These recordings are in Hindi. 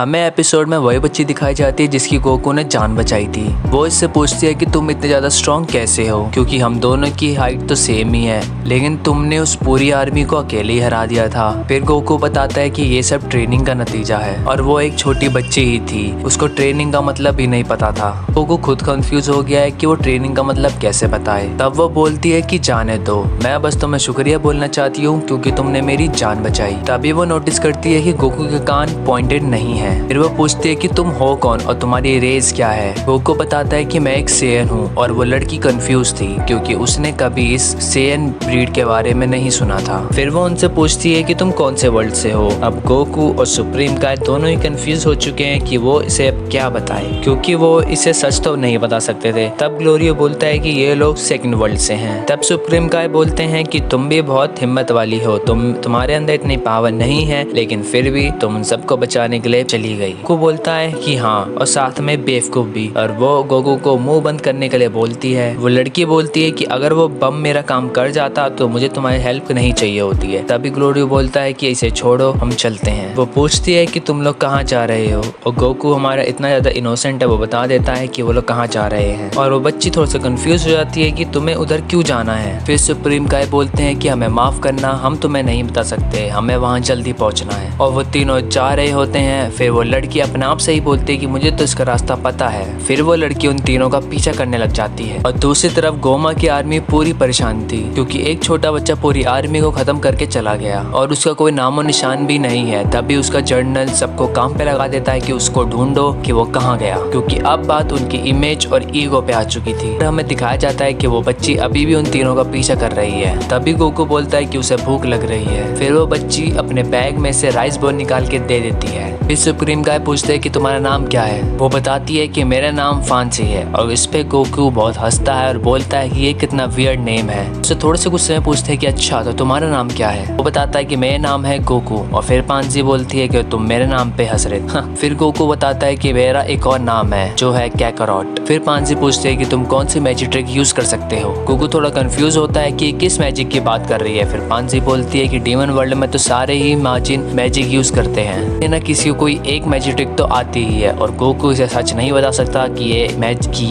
हमें एपिसोड में वही बच्ची दिखाई जाती है जिसकी गोकू ने जान बचाई थी। वो इससे पूछती है कि तुम इतने ज्यादा स्ट्रॉन्ग कैसे हो, क्योंकि हम दोनों की हाइट तो सेम ही है, लेकिन तुमने उस पूरी आर्मी को अकेले ही हरा दिया था। फिर गोकू बताता है कि ये सब ट्रेनिंग का नतीजा है और वो एक छोटी बच्ची ही थी, उसको ट्रेनिंग का मतलब भी नहीं पता था। गोकू खुद कंफ्यूज हो गया है कि वो ट्रेनिंग का मतलब कैसे बताए। तब वो बोलती है कि जाने दो, मैं बस तुम्हें शुक्रिया बोलना चाहती हूँ क्योंकि तुमने मेरी जान बचाई। तभी वो नोटिस करती है कि गोकू के कान पॉइंटेड नहीं है। फिर वो पूछती है कि तुम हो कौन और तुम्हारी रेस क्या है। गोकू बताता है कि मैं एक सेयन हूँ और वो लड़की कंफ्यूज थी क्योंकि उसने कभी इस सेयन ब्रीड के बारे में नहीं सुना था। फिर वो उनसे पूछती है कि तुम कौन से वर्ल्ड से हो। अब गोकू और सुप्रीम काय दोनों ही कंफ्यूज हो चुके हैं कि वो इसे अब क्या बताए, क्योंकि वो इसे सच तो नहीं बता सकते थे। तब ग्लोरियो बोलता है कि ये लोग सेकंड वर्ल्ड से हैं। तब सुप्रीम काय बोलते हैं कि तुम भी बहुत हिम्मत वाली हो, तुम्हारे अंदर इतनी पावर नहीं है, लेकिन फिर भी तुम उन सबको बचाने के लिए चली गई। गोकू बोलता है कि हाँ, और साथ में बेवकूफ भी, और वो गोकू को मुंह बंद करने के लिए बोलती है। वो लड़की बोलती है कि अगर वो बम मेरा काम कर जाता तो मुझे तुम्हारी हेल्प नहीं चाहिए होती है। तभी ग्लोरियो बोलता है कि इसे छोड़ो, हम चलते हैं। वो पूछती है कि तुम लोग कहाँ जा रहे हो, और गोकू हमारा इतना ज्यादा इनोसेंट है, वो बता देता है कि वो लोग कहाँ जा रहे हैं। और वो बच्ची थोड़ा सा कंफ्यूज हो जाती है कि तुम्हें उधर क्यों जाना है। फिर सुप्रीम काय बोलते हैं कि हमें माफ करना, हम तुम्हें नहीं बता सकते, हमें वहाँ जल्दी पहुँचना है। और वो तीनों जा रहे होते हैं। फिर वो लड़की अपने आप से ही बोलती है कि मुझे तो इसका रास्ता पता है। फिर वो लड़की उन तीनों का पीछा करने लग जाती है। और दूसरी तरफ गोमा की आर्मी पूरी परेशान थी क्योंकि एक छोटा बच्चा पूरी आर्मी को खत्म करके चला गया और उसका कोई नामो निशान भी नहीं है। तभी उसका जर्नल सबको काम पे लगा देता है कि उसको ढूंढो कि वो कहाँ गया, क्योंकि अब बात उनकी इमेज और ईगो पे आ चुकी थी। हमें दिखाया जाता है कि वो बच्ची अभी भी उन तीनों का पीछा कर रही है। तभी गोकू बोलता है कि उसे भूख लग रही है। फिर वो बच्ची अपने बैग में से राइस बॉल निकाल के दे देती है। फिर सुप्रीम काय पूछते है कि तुम्हारा नाम क्या है। वो बताती है कि मेरा नाम फांसी है, और इस पे गोकू बहुत हंसता है और बोलता है कि ये कितना वियर्ड नेम है। उससे थोड़े से गुस्से में पूछते हैं कि अच्छा तो तुम्हारा नाम क्या है। वो बताता है कि मेरा नाम है गोकू, और फिर फांसी बोलती है कि तुम मेरे नाम पे हंस रहे। फिर गोकू बताता है कि मेरा एक और नाम है जो है कैकरॉट। फिर फांसी पूछते है कि तुम कौन सी मैजिक ट्रिक यूज कर सकते हो। गोकू थोड़ा कंफ्यूज होता है कि किस मैजिक की बात कर रही है। फिर फांसी बोलती है कि डीमन वर्ल्ड में तो सारे ही मैजिक यूज करते हैं, ना किसी को कोई एक मैजिक ट्रिक तो आती ही है। और गोकू इसे सच नहीं बता सकता कि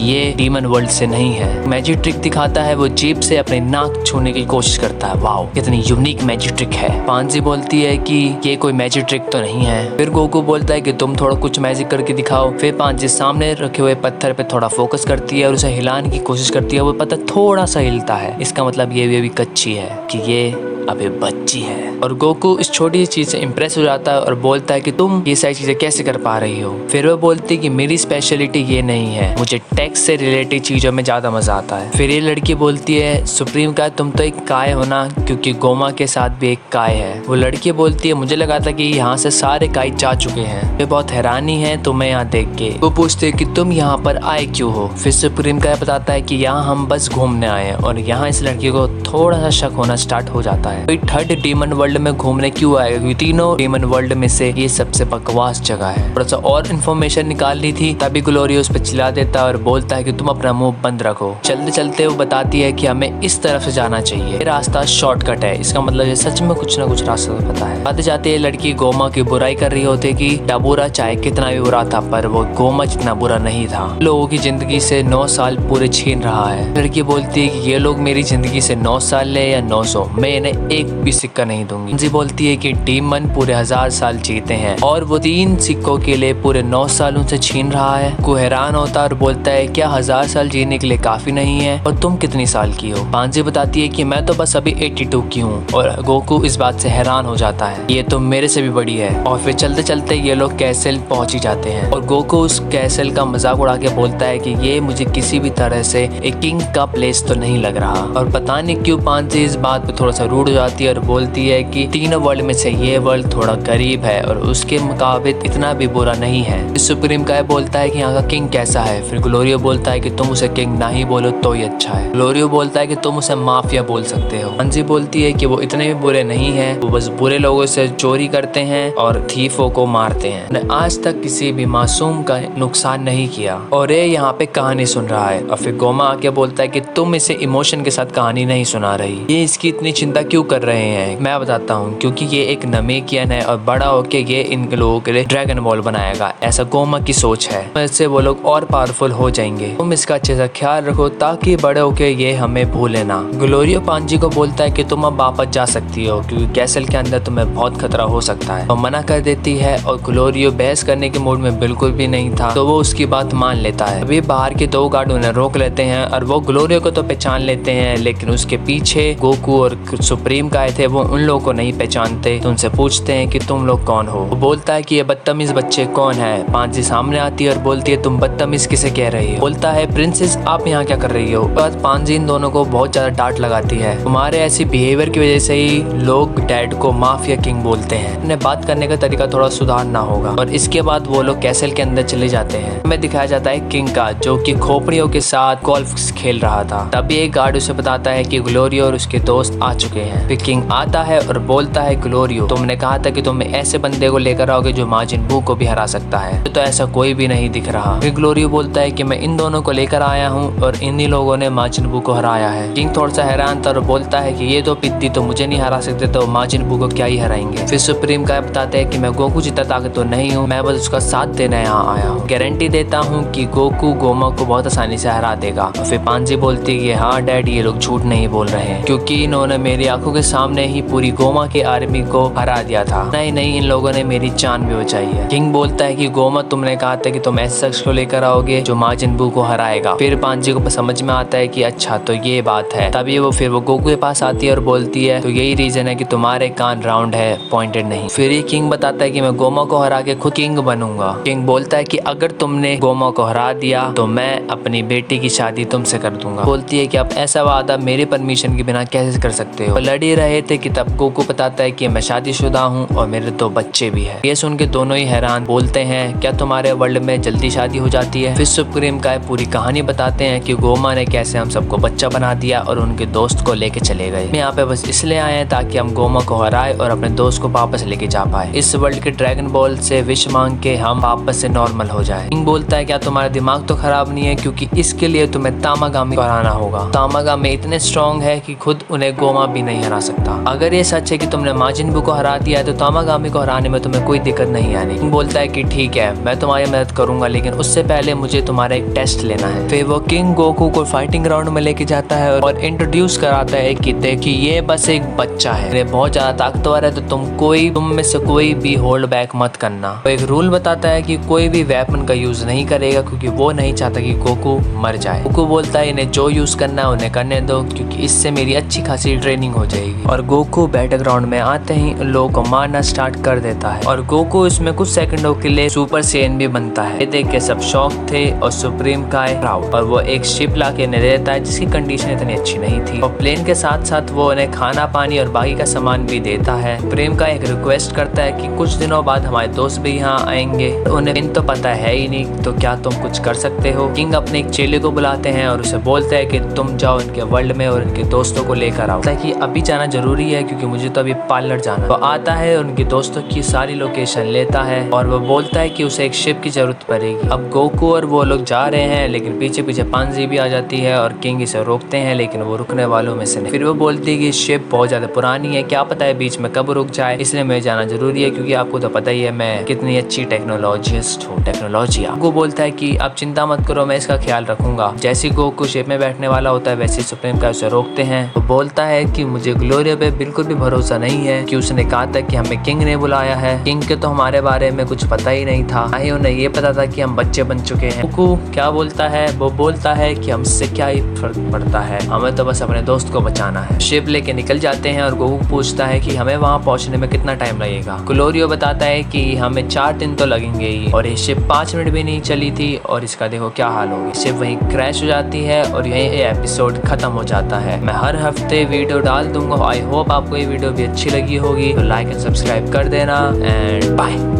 ये डीमन वर्ल्ड से नहीं है। मैजिक ट्रिक दिखाता है, वो जीभ से अपनी नाक छूने की कोशिश करता है। वाओ, कितनी यूनिक मैजिक ट्रिक है। फांसी बोलती है कि ये कोई मैजिक ट्रिक तो नहीं है। फिर गोकू बोलता है कि तुम थोड़ा कुछ मैजिक करके दिखाओ। फिर फांसी सामने रखे हुए पत्थर पे थोड़ा फोकस करती है और उसे हिलाने की कोशिश करती है। वो पत्थर थोड़ा सा हिलता है, इसका मतलब ये भी अभी कच्ची है कि ये अभी बच्ची है। और गोकू इस छोटी सी चीज से इम्प्रेस हो जाता है और बोलता है कि तुम ये सारी चीजें कैसे कर पा रही हो। फिर वो बोलती है कि मेरी स्पेशलिटी ये नहीं है, मुझे टेक्स्ट से रिलेटेड चीजों में ज्यादा मजा आता है। फिर ये लड़की बोलती है सुप्रीम काय तुम तो एक काय हो ना, क्योंकि गोमा के साथ भी एक काय है। वो लड़की बोलती है मुझे लगा था कि यहाँ से सारे काय जा चुके हैं, ये बहुत हैरानी है तुम्हें यहाँ देख के। वो पूछते है कि तुम यहाँ पर आए क्यों हो। फिर सुप्रीम काय बताता है कि यहाँ हम बस घूमने आए हैं, और यहाँ इस लड़की को थोड़ा सा शक होना स्टार्ट हो जाता है। कोई थर्ड डीमन वर्ल्ड में घूमने क्यों आएगा, क्योंकि तीनों डीमन वर्ल्ड में से ये सबसे बकवास जगह है। थोड़ा सा और इन्फॉर्मेशन निकालनी थी। तभी ग्लोरियो उस पर चिल्ला देता है और बोलता है कि तुम अपना मुंह बंद रखो। चलते चलते वो बताती है कि हमें इस तरफ से जाना चाहिए, ये रास्ता शॉर्टकट है। इसका मतलब ये सच में कुछ ना कुछ रास्ता तो पता है। आते जाते लड़की गोमा की बुराई कर रही होती कि टाबूरा चाहे कितना भी बुरा था, पर वो गोमा जितना बुरा नहीं था। लोगों की जिंदगी से 9 साल पूरे छीन रहा है। लड़की बोलती है कि ये लोग मेरी जिंदगी से 9 साल ले या 900, मैं इन्हें एक भी सिक्का नहीं दूंगी। जी बोलती है कि डीमन पूरे 1000 साल जीते हैं और वो 3 सिक्कों के लिए पूरे 9 सालों से छीन रहा है। को हैरान होता है और बोलता है क्या 1000 साल जीने के लिए काफी नहीं है, और तुम कितनी साल की हो। फांसी बताती है कि मैं तो बस अभी 82 की हूँ, और गोकू इस बात से हैरान हो जाता है, ये तो मेरे से भी बड़ी है। और फिर चलते चलते ये लोग कैसल पहुंच ही जाते हैं, और गोकू उस कैसल का मजाक उड़ा के बोलता है कि ये मुझे किसी भी तरह से एक किंग का प्लेस तो नहीं लग रहा। और पता नहीं क्यों फांसी इस बात पे थोड़ा सा रूड हो जाती है और बोलती है कि तीनों वर्ल्ड में से ये वर्ल्ड थोड़ा गरीब है और उसके मुकाबले इतना भी बुरा नहीं है। सुप्रीम काय बोलता है कि यहाँ का किंग कैसा है। फिर ग्लोरियो बोलता है कि तुम उसे किंग ना ही बोलो तो ही अच्छा है। ग्लोरियो बोलता है कि तुम उसे माफिया बोल सकते हो। फांसी बोलती है कि वो इतने भी बुरे नहीं है, वो बस बुरे लोगों से चोरी करते हैं और थीफों को मारते हैं, उन्हें आज तक किसी भी मासूम का नुकसान नहीं किया। और ये यहाँ पे कहानी सुन रहा है। और फिर गोमा आके बोलता है कि तुम इसे इमोशन के साथ कहानी नहीं सुना रही, ये इसकी इतनी चिंता क्यों क्यों कर रहे हैं? मैं बताता हूँ, क्योंकि ये एक नमेकियन है और बड़ा होके ये इन लोगों के लिए ड्रैगन बॉल बनाएगा। ऐसा गोमा की सोच है। इससे वो लोग और पावरफुल हो जाएंगे। तुम इसका अच्छे से ख्याल रखो ताकि बड़े होके ये हमें भूले ना। ग्लोरियो पांजी को बोलता है कि तुम अब वापस जा सकती हो क्योंकि कैसल के अंदर तुम्हें बहुत खतरा हो सकता है। वो मना कर देती है और ग्लोरियो बहस करने के मूड में बिल्कुल भी नहीं था, तो वो उसकी बात मान लेता है। अभी बाहर के 2 गार्ड उन्हें रोक लेते हैं और वो ग्लोरियो को तो पहचान लेते हैं, लेकिन उसके पीछे गोकू और सुप्रीम का आए थे वो उन लोगों को नहीं पहचानते। तो उनसे पूछते हैं कि तुम लोग कौन हो। वो बोलता है कि ये बदतमीज बच्चे कौन है। पांजी सामने आती है और बोलती है तुम बदतमीज किसे कह रही हो। बोलता है प्रिंसेस आप यहाँ क्या कर रही हो। बाद पांजी इन दोनों को बहुत ज्यादा डांट लगाती है। तुम्हारे ऐसी बिहेवियर की वजह से ही लोग डैड को माफिया किंग बोलते हैं। उन्हें बात करने का तरीका थोड़ा सुधारना होगा। और इसके बाद वो लोग कैसल के अंदर चले जाते हैं। हमें दिखाया जाता है किंग का, जो कि खोपड़ियों के साथ गोल्फ खेल रहा था। तभी एक गार्ड उसे बताता है कि ग्लोरियो और उसके दोस्त आ चुके हैं। फिर किंग आता है और बोलता है ग्लोरियो तुमने कहा था कि तुम ऐसे बंदे को लेकर आओगे जो माजिन बू को भी हरा सकता है, तो ऐसा कोई भी नहीं दिख रहा। फिर ग्लोरियो बोलता है कि मैं इन दोनों को लेकर आया हूँ और इन्हीं लोगों ने माजिन बू को हराया है। किंग थोड़ा सा हैरान था और बोलता है कि ये तो पिद्दी तो मुझे नहीं हरा सकते, तो माजिन बू को क्या ही हराएंगे। फिर सुप्रीम का बताते हैं कि मैं गोकू जितना ताकत तो नहीं हूँ, मैं बस उसका साथ देने यहाँ आया हूँ। गारंटी देता हूँ कि गोकू गोमा को बहुत आसानी से हरा देगा। फिर पांजी बोलती है हाँ डैड ये लोग झूठ नहीं बोल रहे हैं, क्योंकि इन्होंने मेरी आंखों के सामने ही पूरी गोमा की आर्मी को हरा दिया था। नहीं इन लोगों ने मेरी जान भी बचाई है। किंग बोलता है कि गोमा तुमने कहा था कि तुम ऐसे शख्स को लेकर आओगे जो माजिन बू को हराएगा। फिर पांजी को समझ में आता है कि अच्छा तो ये बात है। तभी वो गोकू के पास आती है और बोलती है तो यही रीजन है कि तुम्हारे कान राउंड है, पॉइंटेड नहीं। फिर ये किंग बताता है कि मैं गोमा को हरा के खुद किंग बनूंगा। किंग बोलता है कि अगर तुमने गोमा को हरा दिया तो मैं अपनी बेटी की शादी तुमसे कर दूंगा। बोलती है कि आप ऐसा वादा मेरे परमिशन के बिना कैसे कर सकते हो। लड़ ही रहे थे कि तब गोकू बताता है कि मैं शादीशुदा हूँ और मेरे 2 बच्चे भी हैं। ये सुन के दोनों ही हैरान। बोलते हैं क्या तुम्हारे वर्ल्ड में जल्दी शादी हो जाती है। फिर सुप्रीम का पूरी कहानी बताते हैं कि गोमा ने कैसे हम सबको बच्चा बना दिया और उनके दोस्त को लेके चले गए। यहाँ पे बस इसलिए आए हैं ताकि हम गोमा को हराए और अपने दोस्त को वापस लेके जा पाए। इस वर्ल्ड के ड्रैगन बॉल से विश मांग के हम वापस से नॉर्मल हो जाए। किंग बोलता है क्या तुम्हारा दिमाग तो खराब नहीं है, क्योंकि इसके लिए तुम्हें तामागामी को हराना होगा। तामागामी इतने स्ट्रॉन्ग है कि खुद उन्हें गोमा भी नहीं हरा सकता। अगर ये सच है कि तुमने माजिन बू को हरा दिया है तो तामागामी को हराने में तुम्हें कोई दिक्कत नहीं आनी। किंग बोलता है कि ठीक है मैं तुम्हारी मदद करूंगा, लेकिन उससे पहले मुझे तुम्हारा एक टेस्ट लेना है। फिर वो किंग गोकू को फाइटिंग ग्राउंड में लेके जाता है और इंट्रोड्यूस कराता है कि देखिए ये बस एक बच्चा है, ये बहुत ज्यादा ताकतवर है, तो तुम में से कोई भी होल्ड बैक मत करना। वो एक रूल बताता है कि कोई भी वेपन का यूज नहीं करेगा क्योंकि वो नहीं चाहता कि गोकू मर जाए। गोकू बोलता है इन्हें जो यूज करना है उन्हें करने दो, क्योंकि इससे मेरी अच्छी खासी ट्रेनिंग हो जाएगी। और गोकू बैटल ग्राउंड में आते ही लोगों को मारना स्टार्ट कर देता है और गोकू इसमें कुछ सेकंडों के लिए सुपर सेन भी बनता है। ये देख के सब शॉक थे और सुप्रीम का प्राउड, और वो एक शिप ला के इन्हें देता है जिसकी कंडीशन इतनी अच्छी नहीं थी। और प्लेन के साथ साथ वो उन्हें खाना पानी और बाकी का सामान भी देता है। प्रेम का एक रिक्वेस्ट करता है कि कुछ दिनों बाद हमारे दोस्त भी यहाँ आएंगे। उन्हें इन तो पता है ही नहीं, तो क्या तुम कुछ कर सकते हो। किंग अपने एक चेले को बुलाते हैं और उसे बोलते हैं कि तुम जाओ इनके वर्ल्ड में और इनके दोस्तों को लेकर आओ। कि अभी जाना जरूरी है क्योंकि मुझे तो अभी पार्लर जाना। वो आता है और उनके दोस्तों की सारी लोकेशन लेता है और वो बोलता है कि उसे एक शिप की जरूरत पड़ेगी। अब गोकू और वो लोग जा रहे हैं, लेकिन पीछे पीछे पांजी भी आ जाती है और किंग इसे रोकते हैं, लेकिन वो रुकने वालों में से नहीं। फिर वो बोलती है कि शिप बहुत ज्यादा पुरानी है, क्या पता है बीच में कब रुक जाए, इसलिए मुझे जाना जरूरी है क्योंकि आपको तो पता ही है मैं कितनी अच्छी टेक्नोलॉजिस्ट हूँ। टेक्नोलॉजिया वो बोलता है कि आप चिंता मत करो, मैं इसका ख्याल रखूंगा। जैसे गोकू शिप में बैठने वाला होता है वैसे सुप्रीम का उसे रोकते हैं। वो बोलता है कि मुझे ग्लोरिया पे बिल्कुल भी भरोसा नहीं है कि उसने कहा था कि हमें किंग ने बुलाया है। किंग के तो हमारे बारे में कुछ पता ही नहीं था, ही उन्हें ये पता था कि हम बच्चे बन चुके हैं। गोकू क्या बोलता है, वो बोलता है कि हमसे क्या ही फर्क पड़ता है, हमें तो बस अपने दोस्त को बचाना है। शिप लेके निकल जाते हैं और गोकू पूछता है कि हमें वहाँ पहुँचने में कितना टाइम लगेगा। ग्लोरियो बताता है कि हमें 4 दिन तो लगेंगे ही, और ये शिप 5 मिनट भी नहीं चली थी और इसका देखो क्या हाल हो गया। शिप वहीं क्रैश हो जाती है और यहीं एपिसोड खत्म हो जाता है। मैं हर हफ्ते वीडियो डाल दूंगा। आई होप आपको ये वीडियो भी अच्छी लगी होगी, तो लाइक एंड सब्सक्राइब कर देना एंड बाय।